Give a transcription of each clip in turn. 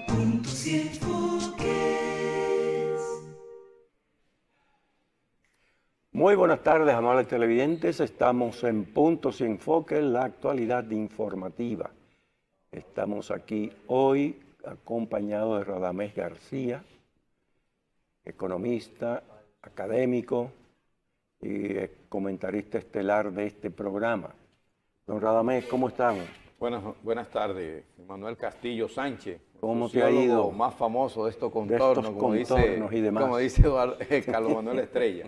Puntos y enfoques. Muy buenas tardes, amables televidentes. Estamos en Puntos y Enfoques, la actualidad informativa. Estamos aquí hoy acompañados de Radamés García, economista, académico y comentarista estelar de este programa. Don Radamés, ¿cómo estamos? Buenas tardes, Manuel Castillo Sánchez. ¿Cómo te ha ido? Más famoso de estos De contornos, estos contornos y demás. como dice Carlos Manuel Estrella.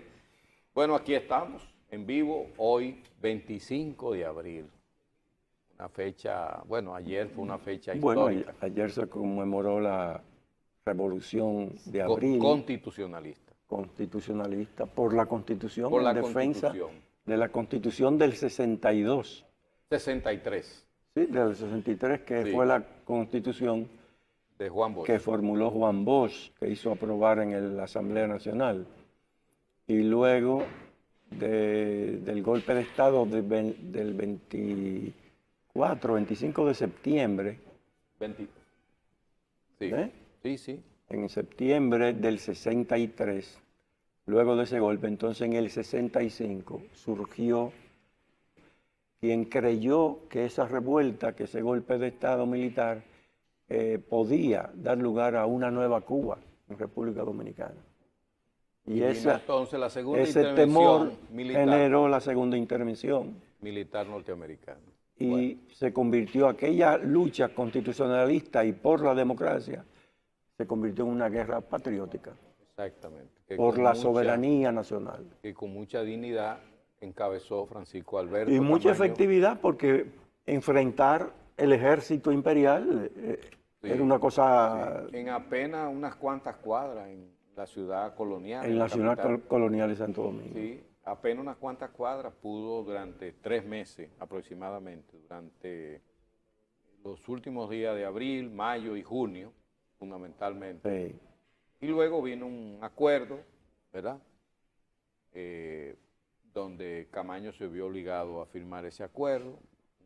Bueno, aquí estamos en vivo hoy, 25 de abril. Una fecha, bueno, ayer fue una fecha histórica. Bueno, ayer se conmemoró la Revolución de Abril. Constitucionalista. Constitucionalista por la Constitución, Por la en defensa Constitución. de la Constitución del 62. 63. Sí, del 63, que Sí. fue la Constitución De Juan Bosch. que formuló Juan Bosch, que hizo aprobar en la Asamblea Nacional. Y luego del golpe de Estado del 25 de septiembre, 20. Sí. ¿eh? Sí. En septiembre del 63, luego de ese golpe, entonces en el 65 surgió quien creyó que esa revuelta, que ese golpe de Estado militar podía dar lugar a una nueva Cuba en República Dominicana. Y vino entonces la segunda ese intervención temor militar. generó la segunda intervención. Militar norteamericano. Y Bueno. se convirtió aquella lucha constitucionalista y por la democracia, se convirtió en una guerra patriótica Exactamente. Que por con la mucha- soberanía nacional. Que con mucha dignidad encabezó Francisco Alberto Y mucha Camaño. efectividad porque enfrentar el ejército imperial Sí, era una cosa En apenas unas cuantas cuadras en la ciudad colonial. en la ciudad capital. colonial de Santo Domingo. Sí, apenas unas cuantas cuadras pudo durante 3 meses aproximadamente, durante los últimos días de abril, mayo y junio, fundamentalmente. Sí. Y luego vino un acuerdo, ¿verdad? Donde Camaño se vio obligado a firmar ese acuerdo,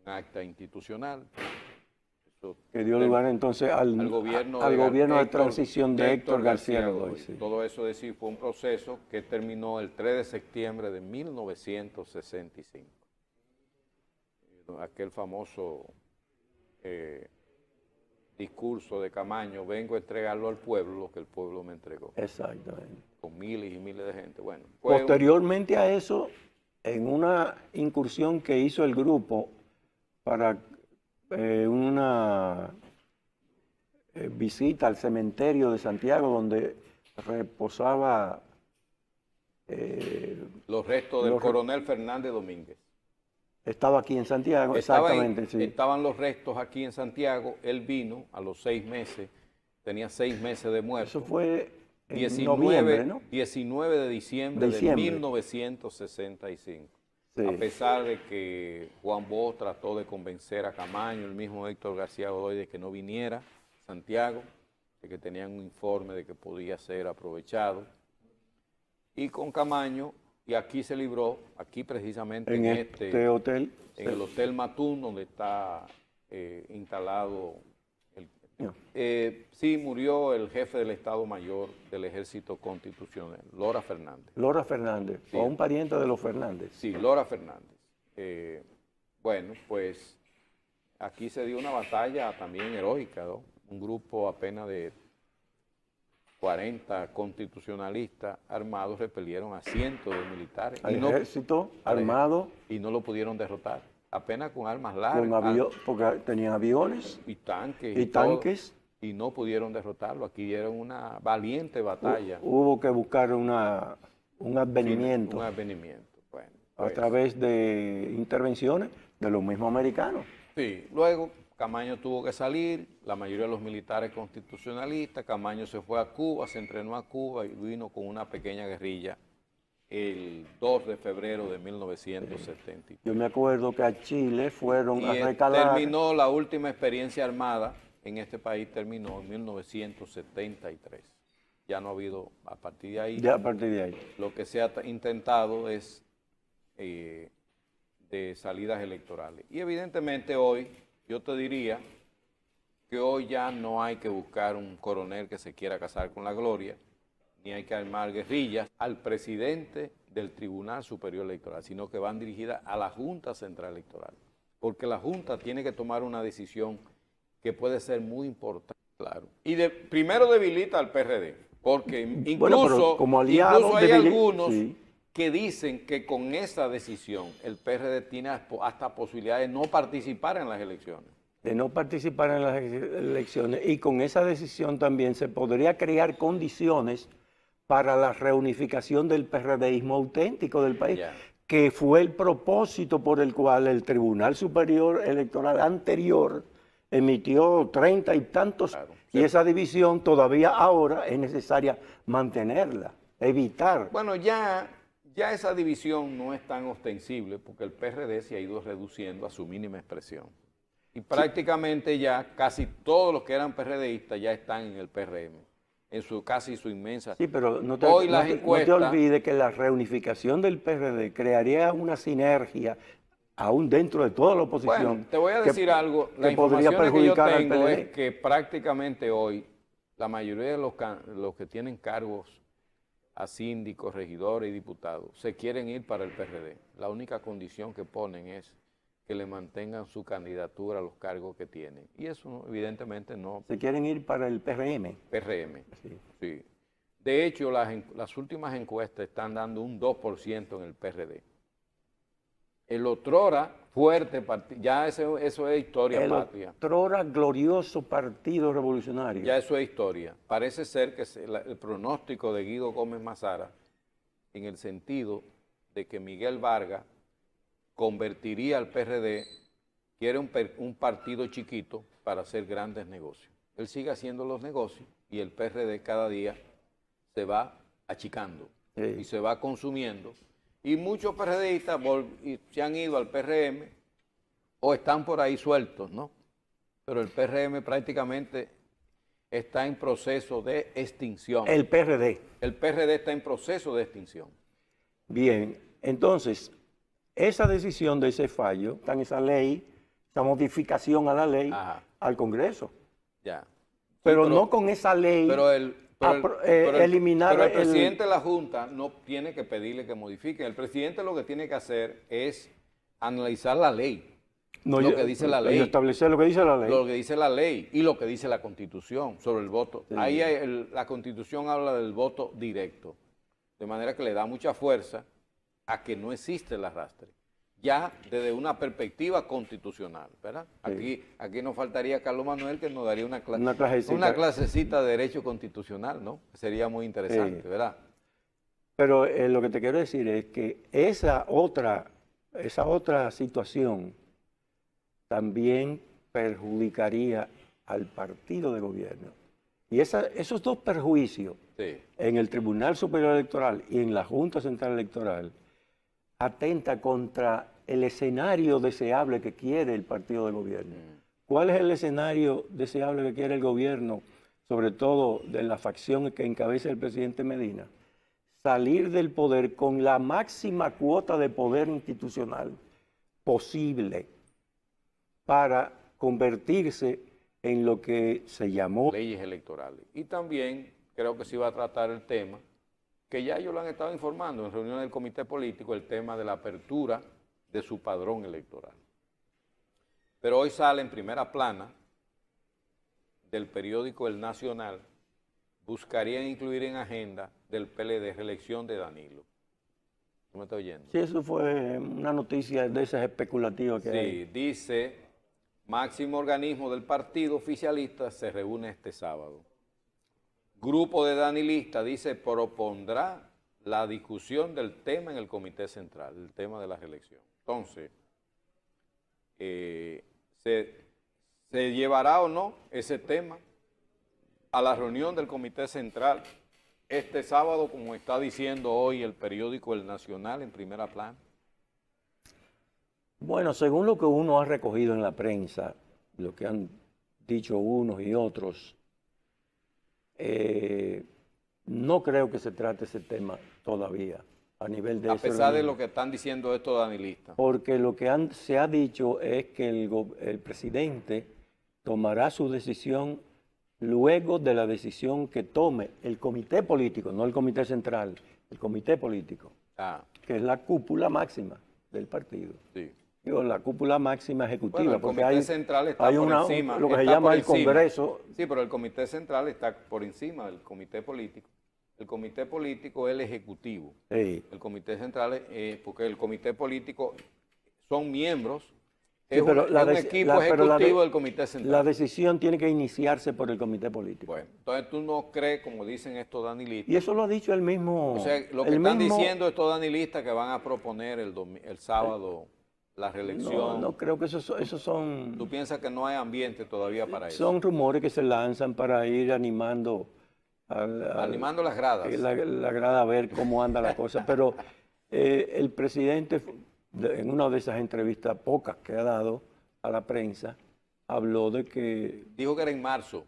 un acta institucional. Eso Que dio lugar entonces al gobierno de transición de Héctor García Godoy. Sí. Todo eso decir fue un proceso que terminó el 3 de septiembre de 1965. Aquel famoso discurso de Camaño, vengo a entregarlo al pueblo, lo que el pueblo me entregó, Exactamente. con miles y miles de gente. Bueno, fue Posteriormente a eso, en una incursión que hizo el grupo para una visita al cementerio de Santiago, donde reposaba los restos del los re- coronel Fernández Domínguez. estaba aquí en Santiago, exactamente, sí. Estaban los restos aquí en Santiago, él vino a los 6 meses, tenía 6 meses de muerto. Eso fue en 19, noviembre, ¿no? 19 de diciembre de 1965. Sí. A pesar de que Juan Bosch trató de convencer a Camaño, el mismo Héctor García Godoy, de que no viniera a Santiago, de que tenían un informe de que podía ser aprovechado. Y con Camaño, y aquí se libró, aquí precisamente En este hotel. en el Hotel Matún, donde está instalado. Sí, murió el jefe del Estado Mayor del Ejército Constitucional, Lora Fernández. Lora Fernández, Sí. o un pariente de los Fernández. Sí, Lora Fernández. Bueno, pues aquí se dio una batalla también heroica, ¿no? Un grupo apenas de 40 constitucionalistas armados repelieron a cientos de militares. Al ejército armado, Y no lo pudieron derrotar. Apenas con armas con largas. porque tenían aviones Y tanques. y todo, tanques. y no pudieron derrotarlo. Aquí dieron una valiente batalla. Hubo que buscar un advenimiento Un advenimiento. Bueno, a pues, través de intervenciones de los mismos americanos. sí, luego Camaño tuvo que salir, la mayoría de los militares constitucionalistas, Camaño se fue a Cuba, se entrenó a Cuba y vino con una pequeña guerrilla el 2 de febrero de 1970. Yo me acuerdo que a Chile fueron Y a recalar. terminó la última experiencia armada en este país, terminó en 1973. Ya no ha habido, a partir de ahí, Ya a partir de ahí. lo que se ha intentado es de salidas electorales. Y evidentemente hoy yo te diría que hoy ya no hay que buscar un coronel que se quiera casar con la gloria, ni hay que armar guerrillas al presidente del Tribunal Superior Electoral, sino que van dirigidas a la Junta Central Electoral, porque la Junta tiene que tomar una decisión que puede ser muy importante, claro. Y primero debilita al PRD, porque incluso, Bueno, pero como aliado incluso hay algunos sí, que dicen que con esa decisión el PRD tiene hasta posibilidad de no participar en las elecciones. de no participar en las elecciones, y con esa decisión también se podría crear condiciones para la reunificación del PRDismo auténtico del país, Ya. que fue el propósito por el cual el Tribunal Superior Electoral anterior emitió 30 y tantos, Claro. y esa división todavía ahora es necesaria mantenerla, evitar. Bueno, ya esa división no es tan ostensible porque el PRD se ha ido reduciendo a su mínima expresión. Y prácticamente ya casi todos los que eran PRDistas ya están en el PRM, en casi su inmensa. Sí, pero no te, Hoy no las te- no te encuestas, olvides que la reunificación del PRD crearía una sinergia, aún dentro de toda la oposición. bueno, te voy a que- decir algo, que la podría información que yo perjudicar al tengo PLD. es que prácticamente hoy la mayoría de los que tienen cargos a síndicos, regidores y diputados se quieren ir para el PRD. La única condición que ponen es que le mantengan su candidatura a los cargos que tienen. Y eso evidentemente no Se quieren ir para el PRM. PRM. Sí. Sí. De hecho, las últimas encuestas están dando un 2% en el PRD. El otrora fuerte partido, ya eso es historia El patria. otrora glorioso Partido Revolucionario. Ya eso es historia. Parece ser que el pronóstico de Guido Gómez Mazara, en el sentido de que Miguel Vargas convertiría al PRD, quiere un partido chiquito para hacer grandes negocios. Él sigue haciendo los negocios y el PRD cada día se va achicando Sí. y se va consumiendo. Y muchos PRDistas se han ido al PRM o están por ahí sueltos, ¿no? Pero el PRM prácticamente está en proceso de extinción. El PRD. El PRD está en proceso de extinción. Bien, entonces, esa decisión de ese fallo, está en esa ley, esa modificación a la ley, Ajá. al Congreso. Ya. Sí, Pero no con esa ley eliminar pero el presidente de la Junta no tiene que pedirle que modifiquen. El presidente lo que tiene que hacer es analizar la ley, lo que dice la ley. Establecer lo que dice la ley. Lo que dice la ley y lo que dice la Constitución sobre el voto. Sí. Ahí la Constitución habla del voto directo, de manera que le da mucha fuerza a que no existe el arrastre, ya desde una perspectiva constitucional, ¿verdad? Sí. Aquí nos faltaría Carlos Manuel, que nos daría una clasecita de derecho constitucional, ¿no? Sería muy interesante, Sí. ¿verdad? Pero lo que te quiero decir es que esa otra situación también perjudicaría al partido de gobierno. Y esos dos perjuicios Sí. en el Tribunal Superior Electoral y en la Junta Central Electoral atenta contra el escenario deseable que quiere el partido de gobierno. ¿Cuál es el escenario deseable que quiere el gobierno, sobre todo de la facción que encabeza el presidente Medina? Salir del poder con la máxima cuota de poder institucional posible para convertirse en lo que se llamó Leyes electorales. Y también creo que se iba a tratar el tema, que ya ellos lo han estado informando en reuniones del comité político, el tema de la apertura de su padrón electoral. Pero hoy sale en primera plana del periódico El Nacional, buscarían incluir en agenda del PLD reelección de Danilo. ¿Tú me estás oyendo? Sí, eso fue una noticia de esas especulativas que hay. Sí, dice, máximo organismo del partido oficialista se reúne este sábado. Grupo de danilistas, dice, propondrá la discusión del tema en el Comité Central, el tema de la reelección. Entonces, ¿se llevará o no ese tema a la reunión del Comité Central este sábado, como está diciendo hoy el periódico El Nacional en primera plana? Bueno, según lo que uno ha recogido en la prensa, lo que han dicho unos y otros, no creo que se trate ese tema todavía. a nivel de A ese pesar de organismo. lo que están diciendo estos danilistas. Porque lo que se ha dicho es que el presidente tomará su decisión luego de la decisión que tome el comité político, no el comité central, el comité político, Ah, que es la cúpula máxima del partido. sí. Digo, la cúpula máxima ejecutiva, Bueno, el porque comité hay, central está hay por una, encima. lo que se está llama por el encima. Congreso. Sí, pero el comité central está por encima del comité político. El comité político es el ejecutivo. Sí. El comité central es, porque el comité político son miembros, Sí, es pero un equipo pero ejecutivo del comité la central. decisión tiene que iniciarse por el comité político. Bueno, entonces tú no crees, como dicen estos danilistas, Y eso lo ha dicho el mismo. o sea, lo que el están mismo- diciendo estos danilistas que van a proponer el sábado la No, reelección. no creo que esos ¿Tú son, piensas que no hay ambiente todavía para eso? son rumores que se lanzan para ir animando Animando las gradas. la grada a ver cómo anda la cosa. Pero el presidente, en una de esas entrevistas pocas que ha dado a la prensa, habló de que Dijo que era en marzo.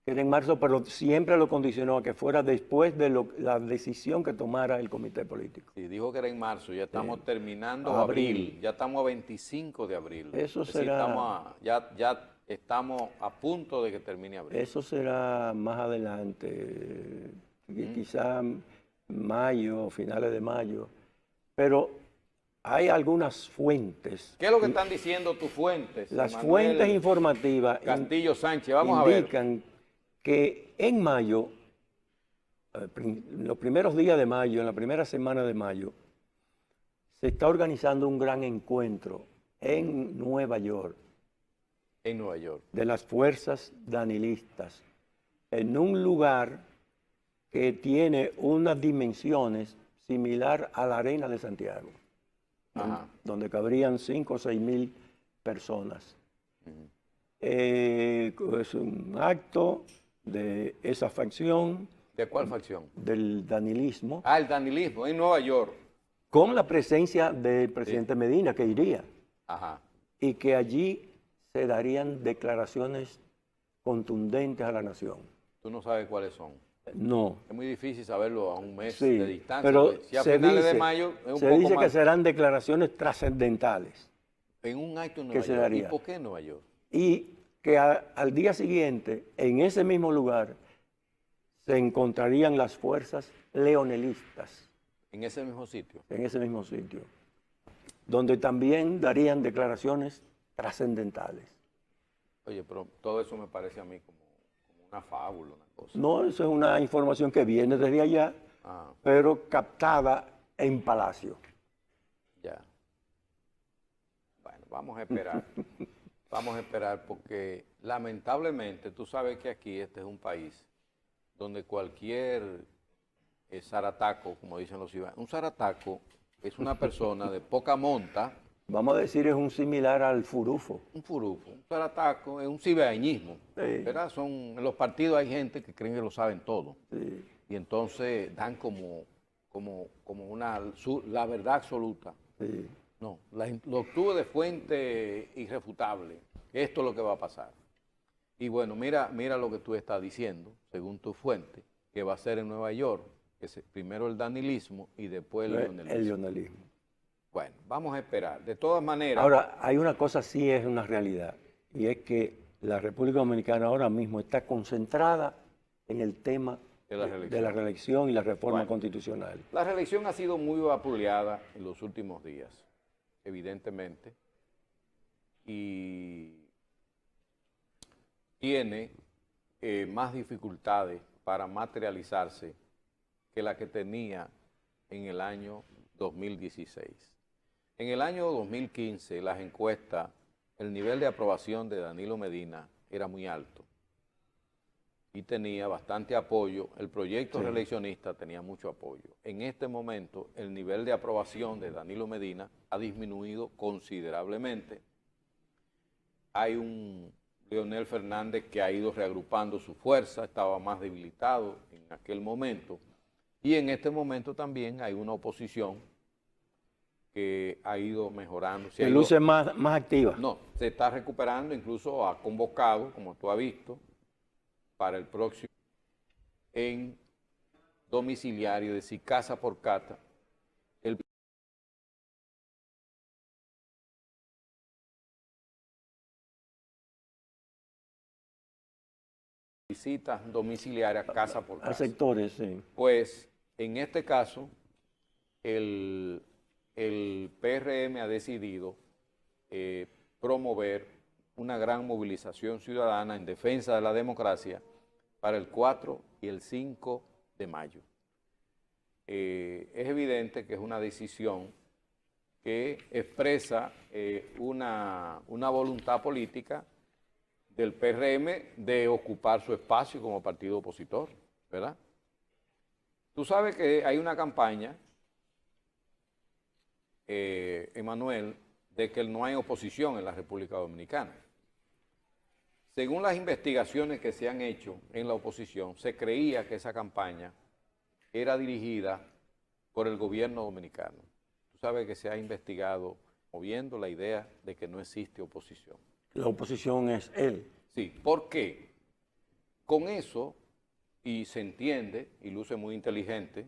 era en marzo, pero siempre lo condicionó a que fuera después de la decisión que tomara el comité político. Sí, dijo que era en marzo. Ya estamos terminando Abril. abril. Ya estamos a 25 de abril. Eso Es decir, será- ya estamos a punto de que termine abril. Eso será más adelante, quizá mayo, finales de mayo. Pero hay algunas fuentes. ¿Qué es lo que están diciendo tus fuentes? Las Emanuel fuentes informativas Castillo Sánchez, vamos a ver. indican que en mayo, los primeros días de mayo, en la primera semana de mayo, se está organizando un gran encuentro en Nueva York En Nueva York. de las fuerzas danilistas, en un lugar que tiene unas dimensiones similar a la Arena de Santiago, Ajá. donde cabrían 5 o 6 mil personas. Es un acto de esa facción ¿De cuál facción? del danilismo, Ah, el danilismo, en Nueva York. con la presencia del presidente Medina, que iría, Ajá. y que allí se darían declaraciones contundentes a la nación. Tú no sabes cuáles son. No, Es muy difícil saberlo a un mes sí, de distancia. pero porque si a se finales dice, de mayo es un se poco dice que más. serán declaraciones trascendentales En un acto en que Nueva se York. ¿Y daría. por qué en Nueva York? y que al día siguiente, en ese mismo lugar, se encontrarían las fuerzas leonelistas, En ese mismo sitio. en ese mismo sitio, donde también darían declaraciones trascendentales. Oye, pero todo eso me parece a mí como una fábula, una cosa. No, eso es una información que viene desde allá, Ah, pero captada en Palacio. ya. Bueno, vamos a esperar. Vamos a esperar porque lamentablemente tú sabes que aquí este es un país donde cualquier zarataco, como dicen los ciudadanos, un zarataco es una persona de poca monta, Vamos a decir, es un similar al furufo. un furufo, un zarataco es un cibaeñismo, Sí. ¿verdad? En los partidos hay gente que creen que lo saben todo Sí. y entonces dan como la verdad absoluta. Sí. No, lo obtuve de fuente irrefutable. Esto es lo que va a pasar. Y bueno, mira lo que tú estás diciendo, según tu fuente, que va a ser en Nueva York, que primero el danilismo y después el leonelismo. El leonelismo. Bueno, vamos a esperar. De todas maneras, Ahora, hay una cosa sí es una realidad, y es que la República Dominicana ahora mismo está concentrada en el tema De la reelección. reelección y la reforma Bueno. constitucional. la reelección ha sido muy vapuleada en los últimos días, evidentemente, y tiene más dificultades para materializarse que la que tenía en el año 2016. En el año 2015, las encuestas, el nivel de aprobación de Danilo Medina era muy alto y tenía bastante apoyo. El proyecto reeleccionista tenía mucho apoyo. En este momento, el nivel de aprobación de Danilo Medina ha disminuido considerablemente. Hay un Leonel Fernández que ha ido reagrupando su fuerza, estaba más debilitado en aquel momento. Y en este momento también hay una oposición que ha ido mejorando. Que luce más activa. No, se está recuperando, incluso ha convocado, como tú has visto, para el próximo en domiciliario, es decir, casa por casa, el visitas domiciliarias casa por A casa. sectores, sí. Pues en este caso, el PRM ha decidido promover una gran movilización ciudadana en defensa de la democracia para el 4 y el 5 de mayo. Es evidente que es una decisión que expresa una voluntad política del PRM de ocupar su espacio como partido opositor, ¿verdad? Tú sabes que hay una campaña, Emanuel, de que no hay oposición en la República Dominicana. Según las investigaciones que se han hecho en la oposición, se creía que esa campaña era dirigida por el gobierno dominicano. Tú sabes que se ha investigado moviendo la idea de que no existe oposición. La oposición es él. Sí, ¿por qué? Con eso, y se entiende, y luce muy inteligente,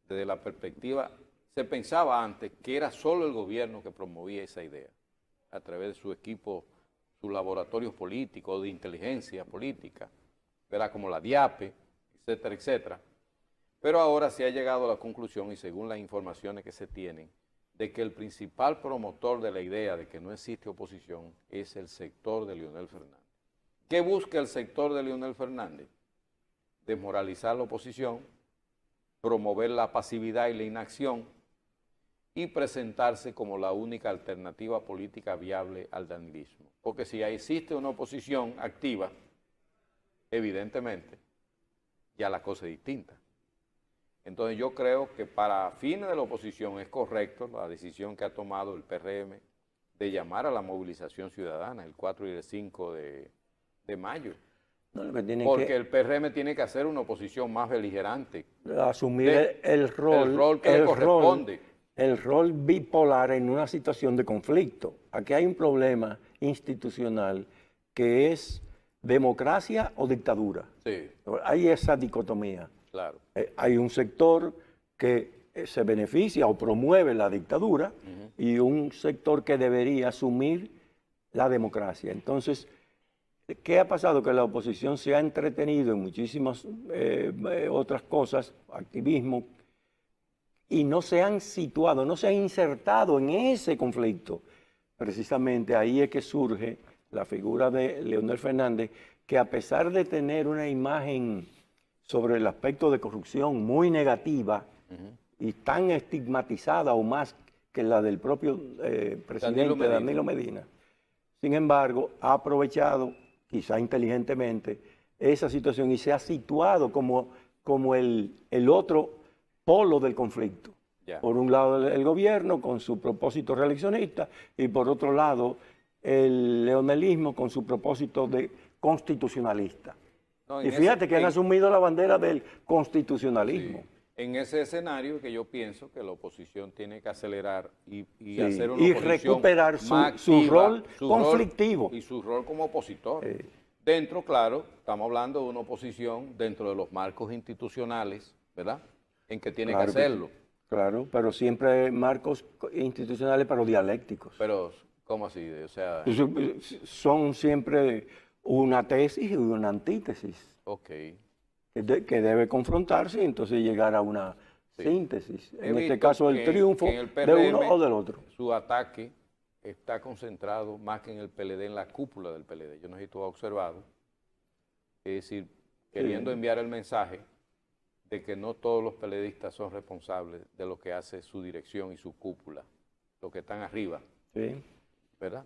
desde la perspectiva, se pensaba antes que era solo el gobierno que promovía esa idea, a través de su equipo, sus laboratorios políticos, de inteligencia política, ¿verdad? Como la DIAPE, etcétera, etcétera. Pero ahora se ha llegado a la conclusión, y según las informaciones que se tienen, de que el principal promotor de la idea de que no existe oposición es el sector de Leonel Fernández. ¿Qué busca el sector de Leonel Fernández? Desmoralizar la oposición, promover la pasividad y la inacción y presentarse como la única alternativa política viable al danilismo. Porque si existe una oposición activa, evidentemente, ya la cosa es distinta. Entonces yo creo que para fines de la oposición es correcto la decisión que ha tomado el PRM de llamar a la movilización ciudadana el 4 y el 5 de mayo. No, lo que tiene Porque el PRM tiene que hacer una oposición más beligerante. asumir el rol que le corresponde. El rol bipolar en una situación de conflicto. Aquí hay un problema institucional que es democracia o dictadura. Sí, Hay esa dicotomía. claro. Hay un sector que se beneficia o promueve la dictadura y un sector que debería asumir la democracia. Entonces, ¿qué ha pasado? Que la oposición se ha entretenido en muchísimas otras cosas, activismo, y no se han situado, no se han insertado en ese conflicto. Precisamente ahí es que surge la figura de Leonel Fernández, que a pesar de tener una imagen sobre el aspecto de corrupción muy negativa y tan estigmatizada o más que la del propio presidente Danilo Medina, sin embargo, ha aprovechado, quizá inteligentemente, esa situación y se ha situado como el otro polo del conflicto. Ya. Por un lado el gobierno con su propósito reeleccionista y por otro lado el leonelismo con su propósito de constitucionalista. No, Y fíjate que han asumido la bandera del constitucionalismo. Sí. En ese escenario que yo pienso que la oposición tiene que acelerar y Sí, hacer una y oposición recuperar más su activa, rol conflictivo. Y su rol como opositor. Dentro, claro, estamos hablando de una oposición dentro de los marcos institucionales, ¿verdad? En que tiene Claro que hacerlo. Claro, pero siempre marcos institucionales, pero dialécticos. Pero, ¿cómo así? O sea, Son siempre una tesis y una antítesis ok. que debe confrontarse y entonces llegar a una síntesis. He En este visto caso, el que triunfo en el de PRM, uno o del otro. Su ataque está concentrado más que en el PLD, en la cúpula del PLD. Yo no sé si tú has observado. Es decir, queriendo enviar el mensaje de que no todos los PLDistas son responsables de lo que hace su dirección y su cúpula, los que están arriba, Sí. ¿verdad?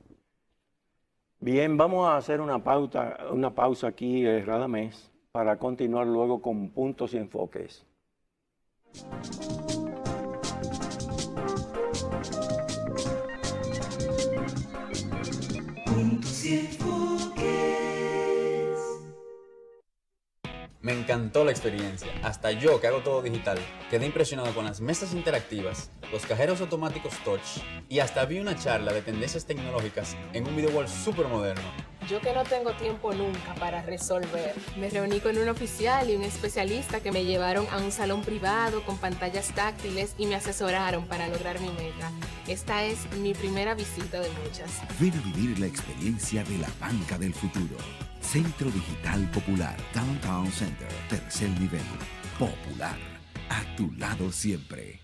Bien, vamos a hacer una pausa aquí, Radamés, para continuar luego con puntos y enfoques. Puntos y enfoques. Me encantó la experiencia. Hasta yo, que hago todo digital, quedé impresionado con las mesas interactivas, los cajeros automáticos touch y hasta vi una charla de tendencias tecnológicas en un video wall súper moderno. Yo que no tengo tiempo nunca para resolver, me reuní con un oficial y un especialista que me llevaron a un salón privado con pantallas táctiles y me asesoraron para lograr mi meta. Esta es mi primera visita de muchas. Ven a vivir la experiencia de la banca del futuro. Centro Digital Popular, Downtown Center, tercer nivel. Popular, a tu lado siempre.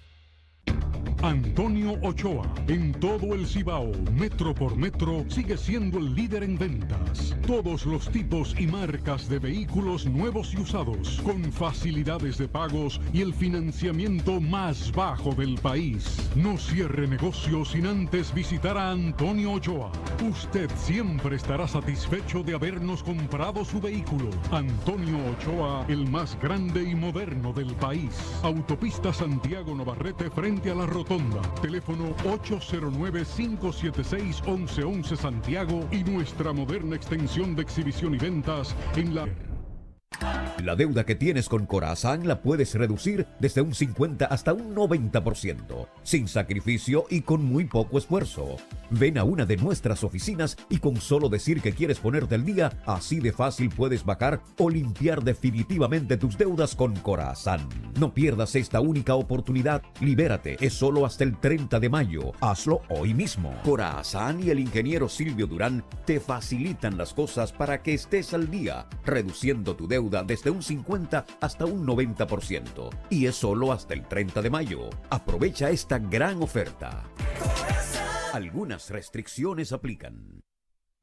Antonio Ochoa, en todo el Cibao, metro por metro, sigue siendo el líder en ventas. Todos los tipos y marcas de vehículos nuevos y usados, con facilidades de pagos y el financiamiento más bajo del país. No cierre negocio sin antes visitar a Antonio Ochoa. Usted siempre estará satisfecho de habernos comprado su vehículo. Antonio Ochoa, el más grande y moderno del país. Autopista Santiago Navarrete frente a la Rotonda. Teléfono 809-576-1111 Santiago y nuestra moderna extensión de exhibición y ventas en la... La deuda que tienes con Corazán la puedes reducir desde un 50 hasta un 90%, sin sacrificio y con muy poco esfuerzo. Ven a una de nuestras oficinas y con solo decir que quieres ponerte al día, así de fácil puedes bajar o limpiar definitivamente tus deudas con Corazán. No pierdas esta única oportunidad. Libérate, es solo hasta el 30 de mayo. Hazlo hoy mismo. Corazán y el ingeniero Silvio Durán te facilitan las cosas para que estés al día, reduciendo tu deuda desde un 50 hasta un 90%. Y es solo hasta el 30 de mayo. Aprovecha esta gran oferta. Algunas restricciones aplican.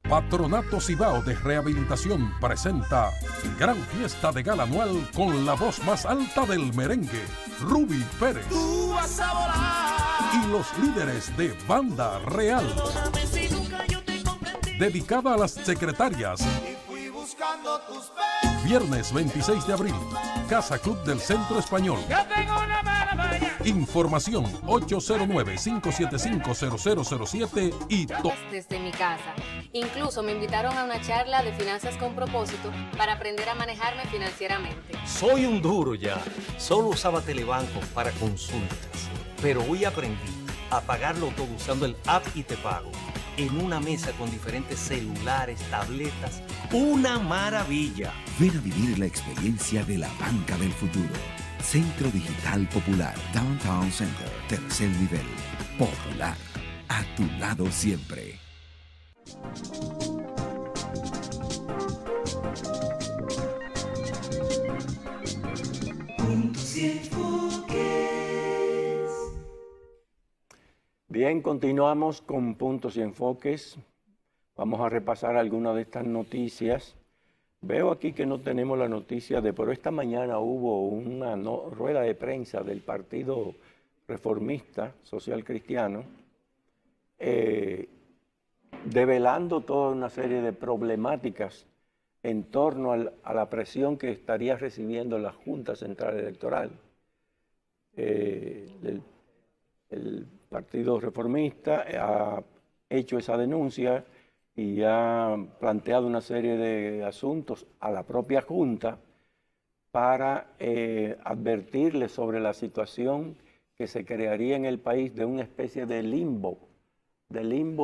Patronato Cibao de Rehabilitación presenta Gran Fiesta de Gala Anual con la voz más alta del merengue, Ruby Pérez. Tú vas a volar. Y los líderes de Banda Real. Dedicada a las secretarias. Buscando tus Viernes 26 de abril, Casa Club del Centro Español. Yo tengo una mala maña. Información 809-575-0007 y desde mi casa. Incluso me invitaron a una charla de finanzas con propósito para aprender a manejarme financieramente. Soy un duro ya. Solo usaba Telebanco para consultas. Pero hoy aprendí a pagarlo todo usando el app y Te Pago. En una mesa con diferentes celulares, tabletas. ¡Una maravilla! Ven a vivir la experiencia de la banca del futuro. Centro Digital Popular, Downtown Center, tercer nivel. Popular, a tu lado siempre. Bien, continuamos con puntos y enfoques. Vamos a repasar algunas de estas noticias. Veo aquí que no tenemos la noticia pero esta mañana hubo una rueda de prensa del Partido Reformista Social Cristiano, develando toda una serie de problemáticas en torno a la presión que estaría recibiendo la Junta Central Electoral. El Partido Reformista ha hecho esa denuncia y ha planteado una serie de asuntos a la propia Junta para advertirle sobre la situación que se crearía en el país de una especie de limbo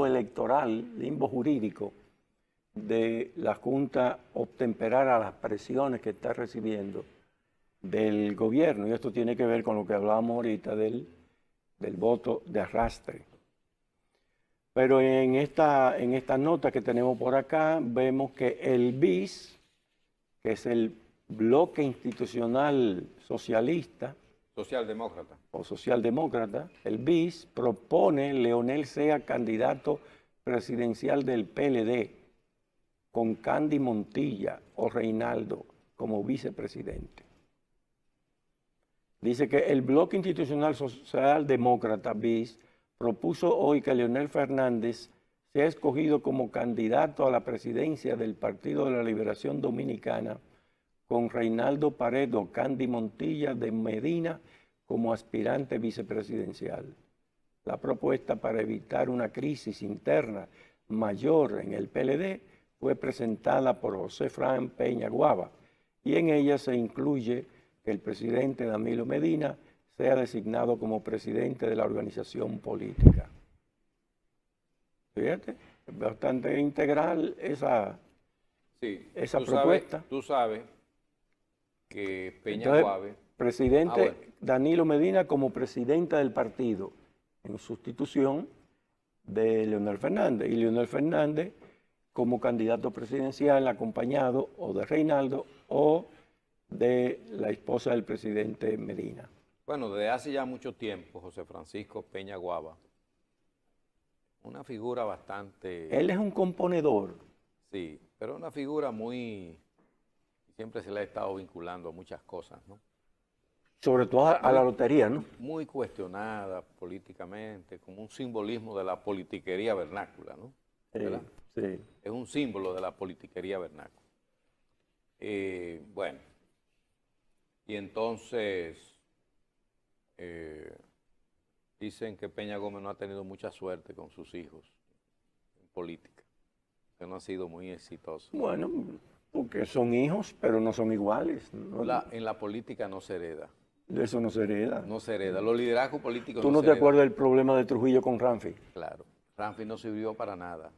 electoral, limbo jurídico, de la Junta obtemperar a las presiones que está recibiendo del gobierno. Y esto tiene que ver con lo que hablábamos ahorita del voto de arrastre. Pero en esta nota que tenemos por acá, vemos que el BIS, que es el Bloque Institucional Socialista, Socialdemócrata. O socialdemócrata, el BIS propone Leonel sea candidato presidencial del PLD, con Candy Montilla o Reinaldo como vicepresidente. Dice que el Bloque Institucional Socialdemócrata, BIS, propuso hoy que Leonel Fernández sea escogido como candidato a la presidencia del Partido de la Liberación Dominicana, con Reinaldo Paredes, Candy Montilla de Medina como aspirante vicepresidencial. La propuesta para evitar una crisis interna mayor en el PLD fue presentada por José Fran Peña Guava y en ella se incluye que el presidente Danilo Medina sea designado como presidente de la organización política. Fíjate, bastante integral esa Sí, propuesta. Tú sabes que Peña Entonces, Guave... presidente bueno. Danilo Medina como presidenta del partido, en sustitución de Leonel Fernández. Y Leonel Fernández como candidato presidencial, acompañado o de Reinaldo o de la esposa del presidente Medina. Bueno, desde hace ya mucho tiempo, José Francisco Peña Guava, una figura bastante... Él es un componedor. Sí, pero una figura muy... Siempre se le ha estado vinculando a muchas cosas, ¿no? Sobre todo a la lotería, ¿no? Muy cuestionada políticamente, como un simbolismo de la politiquería vernácula, ¿no? ¿Verdad? Sí. Es un símbolo de la politiquería vernácula. Bueno, y entonces dicen que Peña Gómez no ha tenido mucha suerte con sus hijos en política, que no ha sido muy exitoso. Bueno, porque son hijos, pero no son iguales, ¿no? En la política no se hereda. Eso no se hereda. No se hereda. Los liderazgos políticos ¿Tú no no se te heredan. acuerdas del problema de Trujillo con Ramfi? Claro. Ramfi no sirvió para nada.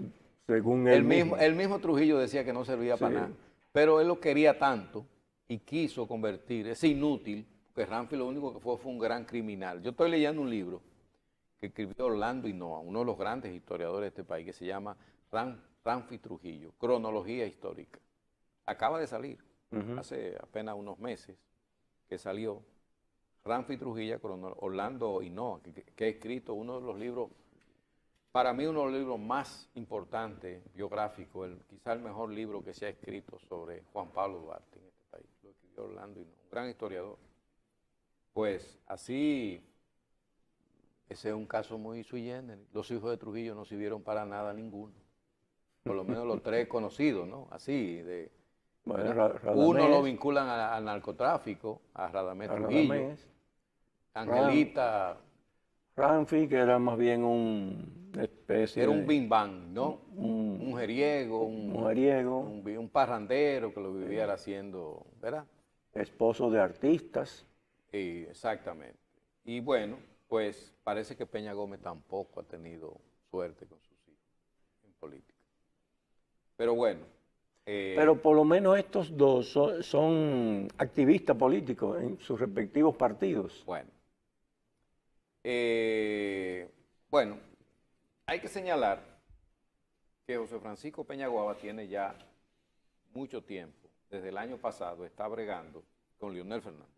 Según él mismo. El mismo Trujillo decía que no servía para nada. Pero él lo quería tanto y quiso convertir, es inútil, porque Ramfi lo único que fue un gran criminal. Yo estoy leyendo un libro que escribió Orlando Hinoa, uno de los grandes historiadores de este país, que se llama Ramfi Trujillo, Cronología Histórica. Acaba de salir, hace apenas unos meses que salió. Ramfi Trujillo, Orlando Hinoa, que ha escrito uno de los libros, para mí uno de los libros más importantes, biográficos, quizá el mejor libro que se ha escrito sobre Juan Pablo Duarte en este país. Lo escribió Orlando Hinoa, un gran historiador. Pues así, ese es un caso muy sui generis. Los hijos de Trujillo no sirvieron para nada ninguno. Por lo menos los tres conocidos, ¿no? Así, Bueno, uno lo vinculan al narcotráfico, a Radamés Trujillo. Angelita. Ramfi, que era más bien una especie Era un bim bam, ¿no? Un mujeriego, un parrandero que lo viviera haciendo, ¿verdad? Esposo de artistas. Sí, exactamente. Y bueno, pues parece que Peña Gómez tampoco ha tenido suerte con sus hijos en política. Pero bueno. Pero por lo menos estos dos son activistas políticos en sus respectivos partidos. Bueno. Bueno, hay que señalar que José Francisco Peña Guava tiene ya mucho tiempo, desde el año pasado, está bregando con Leonel Fernández.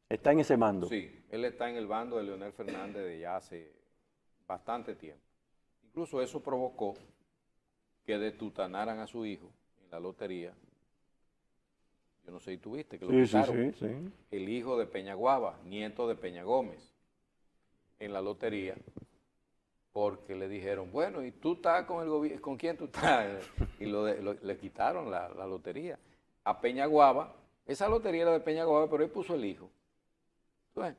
¿Está en ese mando? Sí, él está en el bando de Leonel Fernández de ya hace bastante tiempo. Incluso eso provocó que detutanaran a su hijo en la lotería. Yo no sé si tuviste que lo quitaron. Sí. El hijo de Peña Guava, nieto de Peña Gómez, en la lotería, porque le dijeron, bueno, ¿y tú estás con el gobierno? ¿Con quién tú estás? Y le quitaron la lotería. A Peña Guava, esa lotería era de Peña Guava, pero él puso el hijo. Bueno,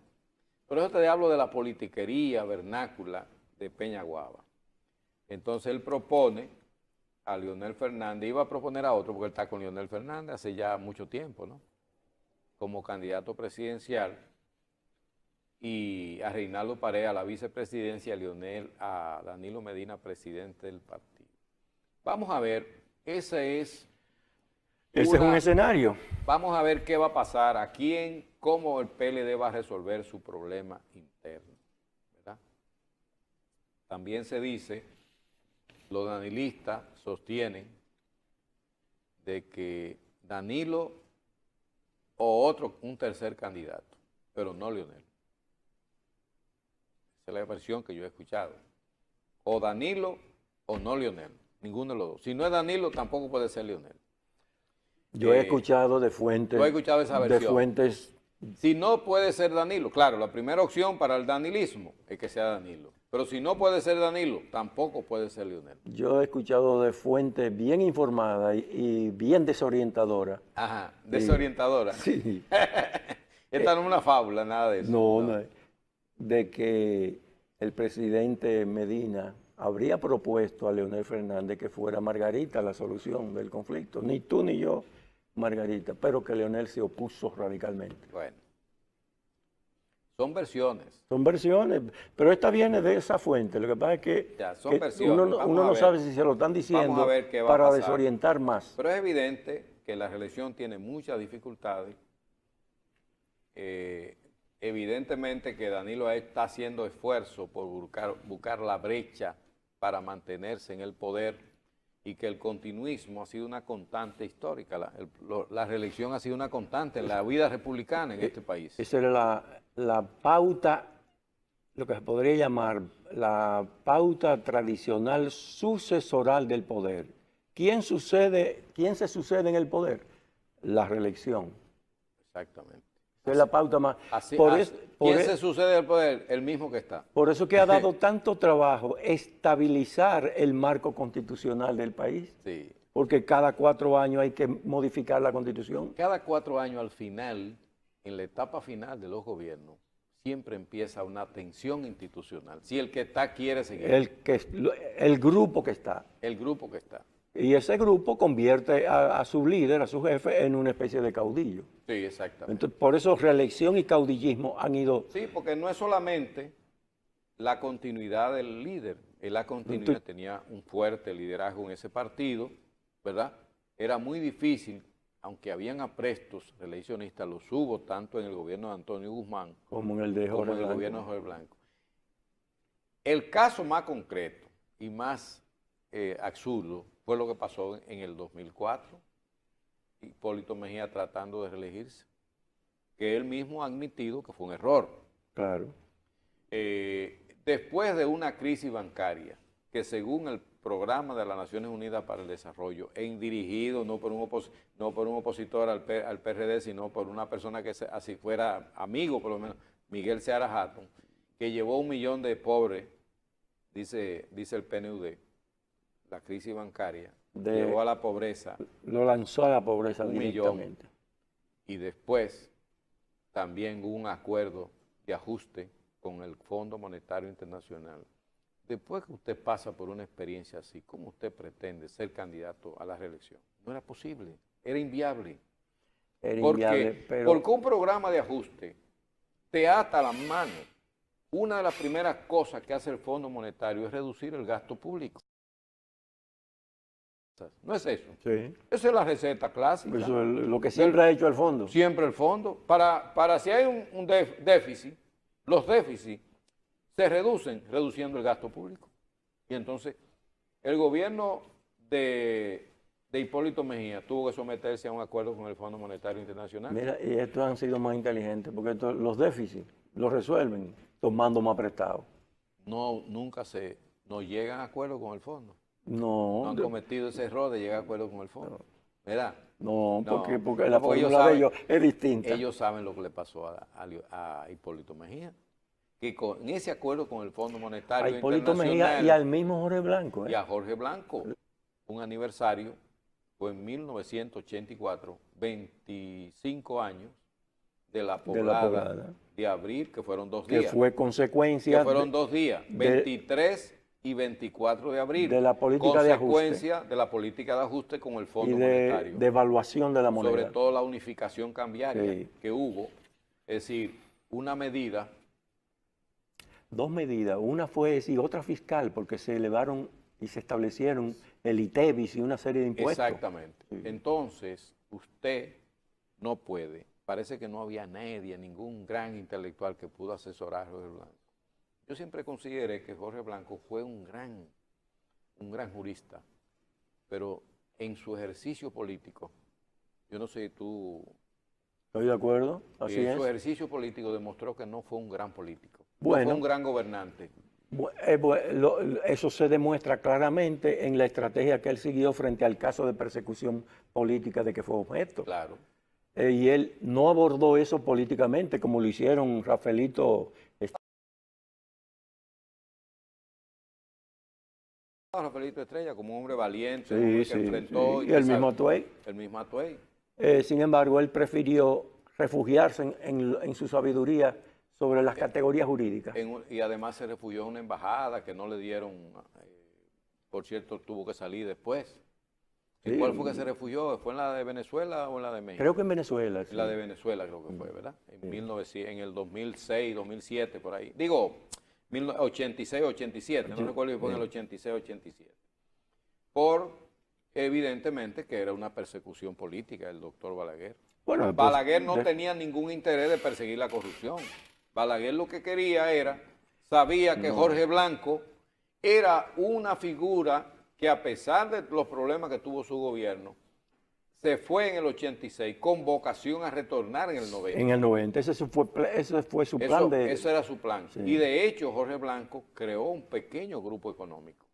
por eso te hablo de la politiquería vernácula de Peña Guava. Entonces él propone a Leonel Fernández, iba a proponer a otro porque él está con Leonel Fernández hace ya mucho tiempo, ¿no? Como candidato presidencial, y a Reinaldo Pareja a la vicepresidencia, a Danilo Medina, presidente del partido. Vamos a ver, ese es un escenario. Vamos a ver qué va a pasar, cómo el PLD va a resolver su problema interno, ¿verdad? También se dice, los danilistas sostienen de que Danilo o un tercer candidato, pero no Leonel. Esa es la versión que yo he escuchado. O Danilo o no Leonel, ninguno de los dos. Si no es Danilo, tampoco puede ser Leonel. Yo he escuchado de fuentes. Yo he escuchado esa versión. De fuentes. Si no puede ser Danilo, claro, la primera opción para el danilismo es que sea Danilo. Pero si no puede ser Danilo, tampoco puede ser Leonel. Yo he escuchado de fuentes bien informadas y bien desorientadoras. Ajá, desorientadoras. Sí. Esta no es una fábula, nada de eso. No, de que el presidente Medina habría propuesto a Leonel Fernández que fuera Margarita la solución del conflicto. Ni tú ni yo, Margarita, pero que Leonel se opuso radicalmente. Bueno, Son versiones. Son versiones, pero esta viene de esa fuente. Lo que pasa es que, Ya, son que versiones. uno Vamos no a ver. sabe si se lo están Vamos diciendo a ver qué va a para pasar. desorientar más. Pero es evidente que la reelección tiene muchas dificultades. Evidentemente que Danilo está haciendo esfuerzo por buscar la brecha para mantenerse en el poder y que el continuismo ha sido una constante histórica. La reelección ha sido una constante en la vida republicana en este país. Esa era la pauta, lo que se podría llamar la pauta tradicional sucesoral del poder. ¿Quién se sucede en el poder? La reelección. Exactamente. Esa es la pauta más. ¿Quién se sucede al poder? El mismo que está. Por eso que ha dado tanto trabajo estabilizar el marco constitucional del país. Sí. Porque cada 4 años hay que modificar la constitución. Cada 4 años al final, en la etapa final de los gobiernos, siempre empieza una tensión institucional. Si el que está quiere seguir. El grupo que está. El grupo que está. Y ese grupo convierte a su líder, a su jefe, en una especie de caudillo. Sí, exactamente. Entonces, por eso reelección y caudillismo han ido... Sí, porque no es solamente la continuidad del líder, es la continuidad, tenía un fuerte liderazgo en ese partido, ¿verdad? Era muy difícil, aunque habían aprestos reeleccionistas, los hubo tanto en el gobierno de Antonio Guzmán como en el de Jorge como en el Blanco. gobierno de Jorge Blanco. El caso más concreto y más absurdo fue lo que pasó en el 2004, Hipólito Mejía tratando de reelegirse, que él mismo ha admitido que fue un error. Claro. Después de una crisis bancaria, que según el Programa de las Naciones Unidas para el Desarrollo, dirigido no por un opositor al PRD, sino por una persona que así fuera amigo, por lo menos, Miguel Seara Hatton, que llevó 1 millón de pobres, dice el PNUD, la crisis bancaria, llevó a la pobreza. Lo lanzó a la pobreza 1 directamente. millón. Y después también hubo un acuerdo de ajuste con el Fondo Monetario Internacional. Después que usted pasa por una experiencia así, ¿cómo usted pretende ser candidato a la reelección? No era posible, era inviable. Porque un programa de ajuste te ata las manos. Una de las primeras cosas que hace el Fondo Monetario es reducir el gasto público. ¿No es eso? Sí. Esa es la receta clásica. Eso es lo que siempre ha hecho el fondo. Siempre el fondo. Para si hay un déficit, los déficits se reducen reduciendo el gasto público. Y entonces el gobierno de Hipólito Mejía tuvo que someterse a un acuerdo con el Fondo Monetario Internacional. Mira, y estos han sido más inteligentes, porque los déficits los resuelven tomando más prestado. Nunca no llegan a acuerdo con el fondo. No. Han cometido ese error de llegar a acuerdo con el fondo. ¿Verdad? No, porque la fórmula de ellos es distinta. Ellos saben lo que le pasó a Hipólito Mejía. Que con ese acuerdo con el Fondo Monetario a Hipólito Mejía y al mismo Jorge Blanco. Y a Jorge Blanco. Un aniversario fue en 1984, 25 años de la poblada de abril, que fueron 2 días. Que fue consecuencia. Que fueron 2 días, 23 y 24 de abril. De la política de ajuste. Consecuencia de la política de ajuste con el Fondo Monetario. De evaluación de la moneda. Sobre todo la unificación cambiaria que hubo. Es decir, una medida. 2 medidas. Una fue y otra fiscal, porque se elevaron y se establecieron el ITEVIS y una serie de impuestos. Exactamente. Sí. Entonces, usted no puede. Parece que no había nadie, ningún gran intelectual que pudo asesorar a Jorge Blanco. Yo siempre consideré que Jorge Blanco fue un gran jurista, pero en su ejercicio político, yo no sé si tú... Estoy de acuerdo, así es. Su ejercicio político demostró que no fue un gran político, bueno, no fue un gran gobernante. Eso se demuestra claramente en la estrategia que él siguió frente al caso de persecución política de que fue objeto. Claro. Y él no abordó eso políticamente como lo hicieron Rafaelito. Rafaelito Estrella como un hombre valiente, que enfrentó. Y el mismo Atuey. El mismo Atuey. Sin embargo, él prefirió refugiarse en su sabiduría sobre las categorías jurídicas. Y además se refugió en una embajada que no le dieron, por cierto, tuvo que salir después. ¿En Sí, cuál fue que se refugió? ¿Fue en la de Venezuela o en la de México? Creo que en Venezuela. En la de Venezuela creo que fue, ¿verdad? En 1900, en el 2006, 2007, por ahí. Digo, 86, 87, no recuerdo si fue en el 86, 87. Por, evidentemente, que era una persecución política del doctor Balaguer. Bueno, después- Balaguer no tenía ningún interés de perseguir la corrupción. Balaguer lo que quería era, sabía que Jorge Blanco era una figura que a pesar de los problemas que tuvo su gobierno, se fue en el 86 con vocación a retornar en el 90. En el 90, ese fue su plan de... Ese era su plan. Sí. Y de hecho, Jorge Blanco creó un pequeño grupo económico.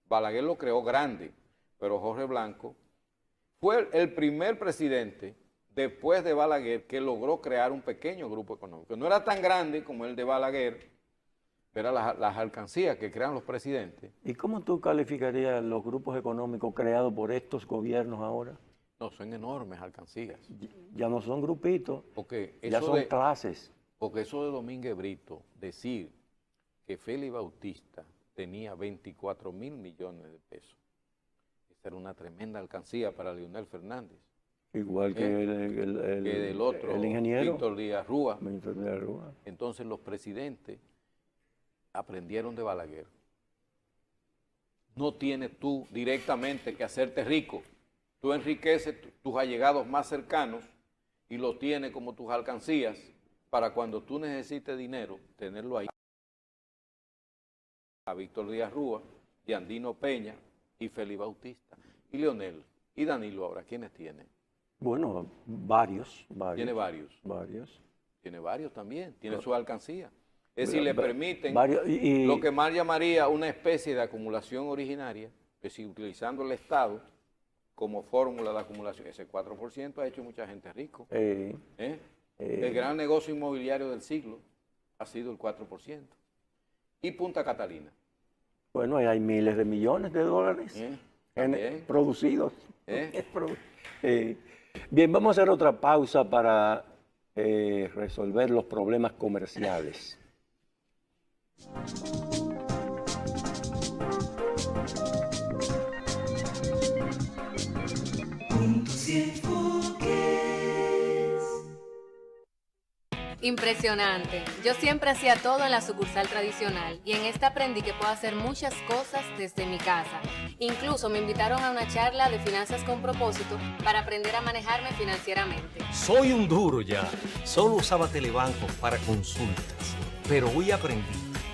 Balaguer lo creó grande, pero Jorge Blanco fue el primer presidente después de Balaguer que logró crear un pequeño grupo económico. No era tan grande como el de Balaguer, pero las alcancías que crean los presidentes. ¿Y cómo tú calificarías los grupos económicos creados por estos gobiernos ahora? No, son enormes alcancías. Ya no son grupitos, Porque ya son clases. Porque eso de Domínguez Brito, decir que Félix Bautista tenía 24 mil millones de pesos, esa era una tremenda alcancía para Leonel Fernández. Igual que que del otro, el ingeniero Víctor Díaz Rúa. Víctor Díaz Rúa. Entonces los presidentes aprendieron de Balaguer. No tienes tú directamente que hacerte rico. Tú enriqueces tus allegados más cercanos y los tienes como tus alcancías para cuando tú necesites dinero, tenerlo ahí. A Víctor Díaz Rúa, y Andino Peña, y Félix Bautista, y Leonel, y Danilo ahora, ¿quiénes tiene? Bueno, varios. Tiene varios. Tiene varios también, tiene su alcancía. Es decir, le permiten lo que más llamaría una especie de acumulación originaria, es decir, utilizando el Estado como fórmula de acumulación. Ese 4% ha hecho mucha gente rico. El gran negocio inmobiliario del siglo ha sido el 4%. Y Punta Catalina. Bueno, hay miles de millones de dólares producidos. Bien, vamos a hacer otra pausa para resolver los problemas comerciales. Impresionante. Yo siempre hacía todo en la sucursal tradicional y en esta aprendí que puedo hacer muchas cosas desde mi casa. Incluso me invitaron a una charla de finanzas con propósito para aprender a manejarme financieramente. Soy un duro ya. Solo usaba Telebanco para consultas. Pero hoy aprendí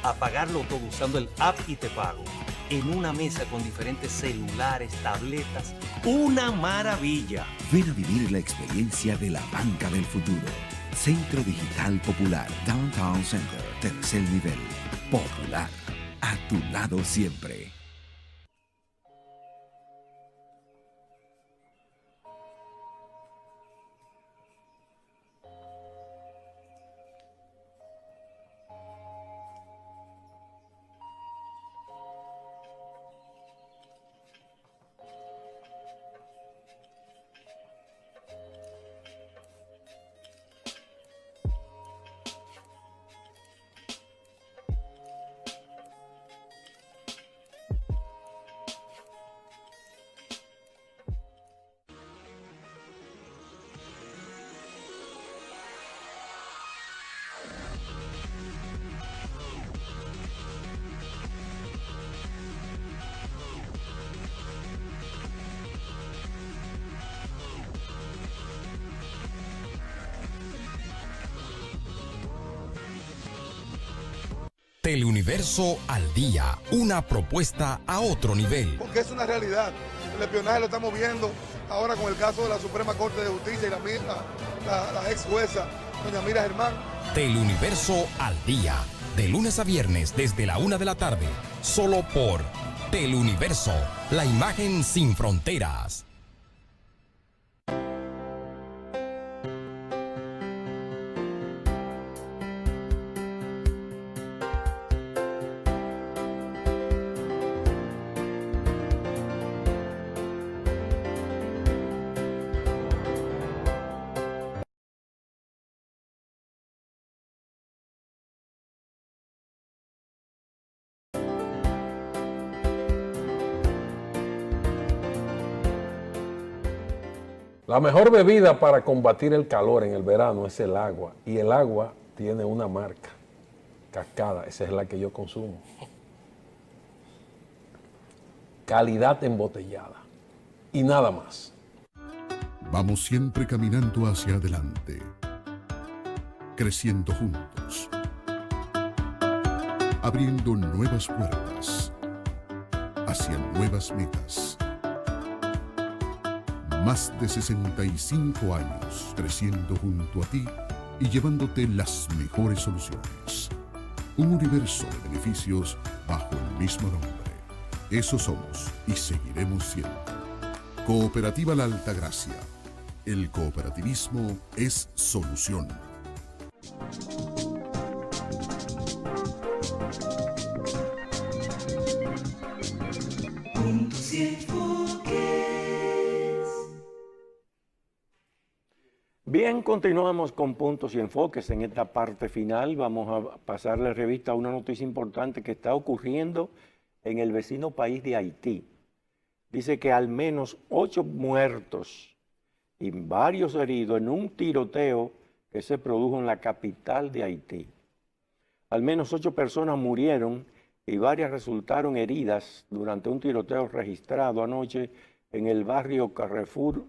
a pagarlo todo usando el app y te pago. En una mesa con diferentes celulares, tabletas. ¡Una maravilla! Ven a vivir la experiencia de la banca del futuro. Centro Digital Popular, Downtown Center, tercer nivel. Popular, a tu lado siempre. Teleuniverso al día, una propuesta a otro nivel. Porque es una realidad. El espionaje lo estamos viendo ahora con el caso de la Suprema Corte de Justicia y la ex jueza, doña Mira Germán. Teleuniverso al día, de lunes a viernes desde la 1 de la tarde, solo por Teleuniverso, la imagen sin fronteras. La mejor bebida para combatir el calor en el verano es el agua. Y el agua tiene una marca, Cascada, esa es la que yo consumo. Calidad embotellada. Y nada más. Vamos siempre caminando hacia adelante, creciendo juntos, abriendo nuevas puertas, hacia nuevas metas. Más de 65 años creciendo junto a ti y llevándote las mejores soluciones. Un universo de beneficios bajo el mismo nombre. Eso somos y seguiremos siendo. Cooperativa La Altagracia. El cooperativismo es solución. Puntos y enfoques. Bien, continuamos con puntos y enfoques. En esta parte final vamos a pasarle revista a una noticia importante que está ocurriendo en el vecino país de Haití. Dice que al menos 8 muertos y varios heridos en un tiroteo que se produjo en la capital de Haití. Al menos 8 personas murieron y varias resultaron heridas durante un tiroteo registrado anoche en el barrio Carrefour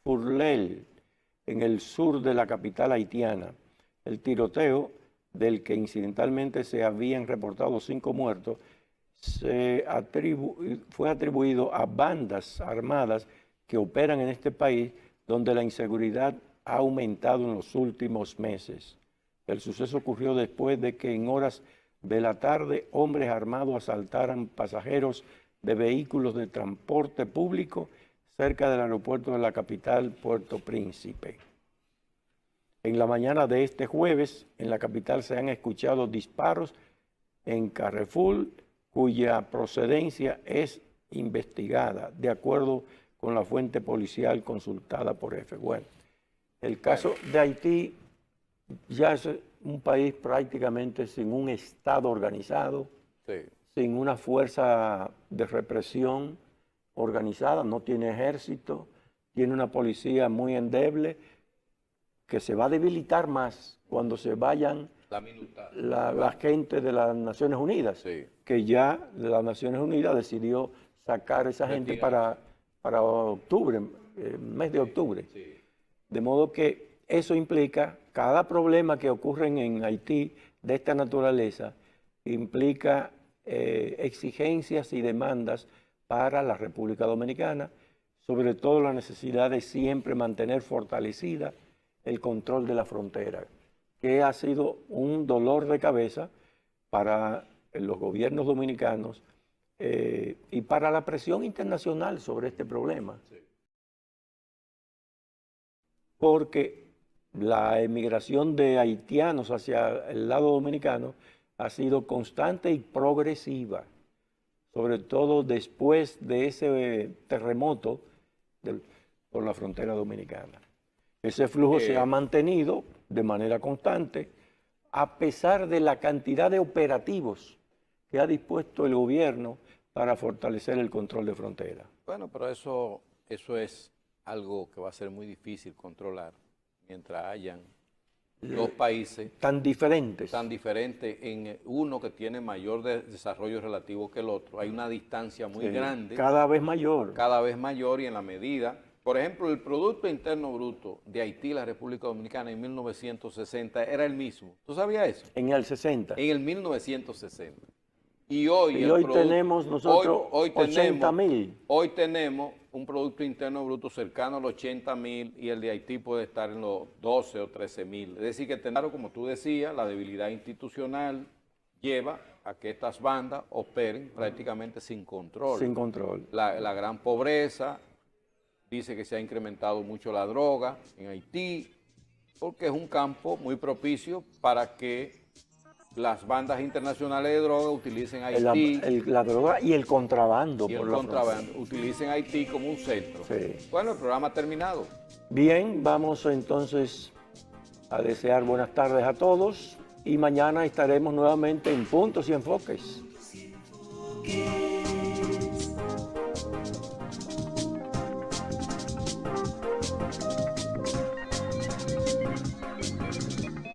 Furlel, en el sur de la capital haitiana. El tiroteo, del que incidentalmente se habían reportado 5 muertos, fue atribuido a bandas armadas que operan en este país, donde la inseguridad ha aumentado en los últimos meses. El suceso ocurrió después de que en horas de la tarde hombres armados asaltaran pasajeros de vehículos de transporte público cerca del aeropuerto de la capital, Puerto Príncipe. En la mañana de este jueves, en la capital se han escuchado disparos en Carrefour, cuya procedencia es investigada, de acuerdo con la fuente policial consultada por F. Bueno, el caso de Haití ya es un país prácticamente sin un Estado organizado, sin una fuerza de represión organizada, no tiene ejército, tiene una policía muy endeble, que se va a debilitar más cuando se vayan la gente de las Naciones Unidas, que ya las Naciones Unidas decidió sacar a esa gente para octubre, mes de octubre. De modo que eso implica, cada problema que ocurre en Haití de esta naturaleza, implica exigencias y demandas para la República Dominicana, sobre todo la necesidad de siempre mantener fortalecida el control de la frontera, que ha sido un dolor de cabeza para los gobiernos dominicanos y para la presión internacional sobre este problema. Porque la emigración de haitianos hacia el lado dominicano ha sido constante y progresiva, sobre todo después de ese terremoto por la frontera dominicana. Ese flujo se ha mantenido de manera constante, a pesar de la cantidad de operativos que ha dispuesto el gobierno para fortalecer el control de frontera. Bueno, pero eso es algo que va a ser muy difícil controlar mientras hayan dos países tan diferentes en uno que tiene mayor desarrollo relativo que el otro. Hay una distancia muy grande. Cada vez mayor. Cada vez mayor, y en la medida. Por ejemplo, el Producto Interno Bruto de Haití y la República Dominicana en 1960 era el mismo. ¿Tú sabías eso? En el 60. En el 1960. Y hoy tenemos nosotros 80.000. Hoy tenemos un Producto Interno Bruto cercano a los 80.000 y el de Haití puede estar en los 12 o 13.000. Es decir, que como tú decías, la debilidad institucional lleva a que estas bandas operen prácticamente sin control. Sin control. La gran pobreza, dice que se ha incrementado mucho la droga en Haití, porque es un campo muy propicio para que las bandas internacionales de droga utilicen Haití. La droga y el contrabando. Utilicen Haití como un centro. Sí. Bueno, el programa ha terminado. Bien, vamos entonces a desear buenas tardes a todos y mañana estaremos nuevamente en Puntos y Enfoques.